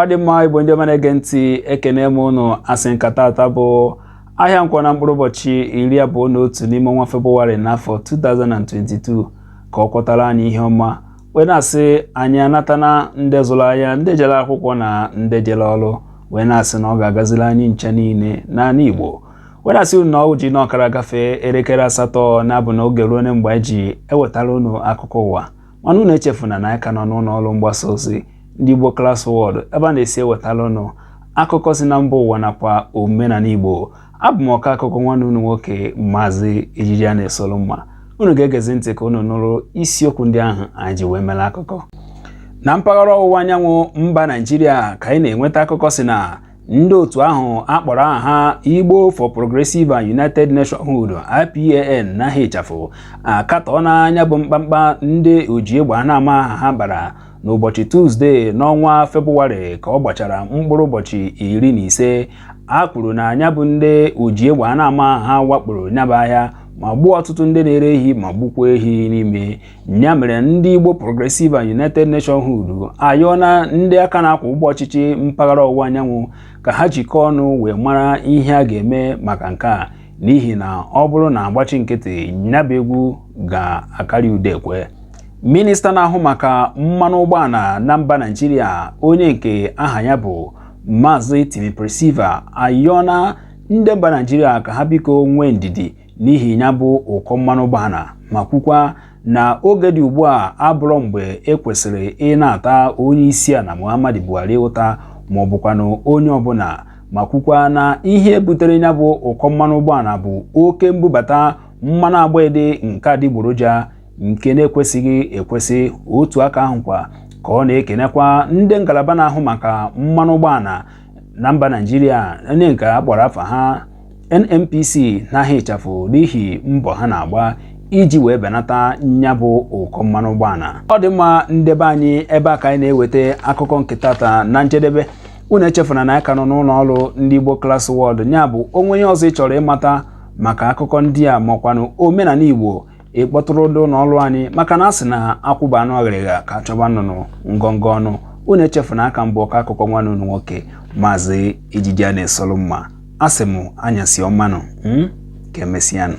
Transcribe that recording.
Ọdịmma Igbo ndị ọma na-ege ntị, ekene m unu asị nkata ata bụ ahịa nkwọ na mkpụrụ ụbọchị 21 n'ime ọnwa Febụwarị n'afọ 2022 ka ọ kwọtara anyị ihe ọma wee na-asị anyị anatana ndị zụrụ ahịa, ndị jere akwụkwọ na ndị jere ọrụ, wee na-asị na ọ ga-agazili anyị nche niile n'ala Igbo. Wee na-asị unu na ọ ji n'ọkara gafee elekere 8 na-abụ na oge ruo mgbe anyị ji ewetara unu akụkọ ụwa. Mana unu echefuna na anyị ka nọ n'ụlọ ọrụ mgbasa ozi ndị Igbo Klass ebe a na-esi ewetara unu akụkọ si na mba ụwa nakwa omenala Igbo. Abụ m ọka akụkọ nwanne unu nwoke Maazị Ejiji a na-esolu mma. Unu ga-egezi ntị ka unu nụrụ isiokwu ndị ahụ anyị ji wee mere akụkọ. Na mpaghara ọwụwa anyanwụ mba Naịjirịa ka anyị na-enweta akụkọ si na ndị otu ahụ akpọrọ aha Igbo for Progressive and United Nationhood IPAN na hichafụ akatọ n'anya bụ mkpamkpa ndị oji egbe a na-ama aha ha bara n'ụbọchị Tuzdee n'ọnwa Febụwarị ka ọ gbachara mkpụrụ ụbọchị 15. A kwuru na anya bụ ndị oji egbe a na-ama aha ha wakporo nyaba ahịa ma gbuo ọtụtụ ndị na-ere ehi ma gbukwa ehi n'ime. Ya mere ndị Igbo Progressive and United Nationhood ayọọna ndị aka na-akwụ ụgbọ ọchịchị mpaghara ọwụwa anyanwụ ka ha jikọọ ọnụ wee mara ihe a ga-eme maka nke a, n'ihi na ọ bụrụ na agbachi nkịtị nyaba egwu ga-akarị ude ekwe. Minista na-ahụ maka mmanụ ụgbọala na mba Naịjirịa, onye nke aha ya bụ Maazị Timiprisiva, ayọọna ndị mba Naịjirịa ka ha biko nwee ndidi n'ihi ya bụ ụkọ mmanụ ụgbọala, ma kwukwa na oge dị ugbu a abụrụ mgbe ekwesịrị ị na-ata onye isi ala Muhammadu Buhari ụta ma ọ bụkwanụ onye ọbụla, ma kwukwa na ihe butere ya bụ ụkọ mmanụ ụgbọala bụ oke mbubata mmanụ agbaede nke adịgboroja nke na-ekwesịghị ekwesị. Otu aka ahụ kwa ka ọ na-ekenekwa ndị ngalaba na-ahụ maka mmanụ ụgbọala na mba Naịjirịa, onye nke a kpọrọ afa ha NNPC na hichafụ n'ihi mbọ ha na-agba iji wee benata nya bụ ụkọ mmanụ ụgbọala. Ọ dị mma ndebe anyị, ebe a ka anyị na-eweta akụkọ nke tata na njedebe. Unu echefuna na aka nọ n'ụlọ ọrụ ndị Igbo Klass ya bụ onwe ihe ọzọ ị chọrọ ịmata maka akụkọ ndị a makwanụ omenala Igbo, ịkpọtụrụ ụdị ụlọ ọrụ anyị, maka na a sị na akwụba anụ ọghịrịgha ka chọba nnụnụ ngọngọ ọnụ. Unu echefuna aka mbụ ọka akụkọ nwanne unu nwoke Maazị Ejiji a na-esolu mma. Asị m anyasị ọmanụ ka emesịanụ.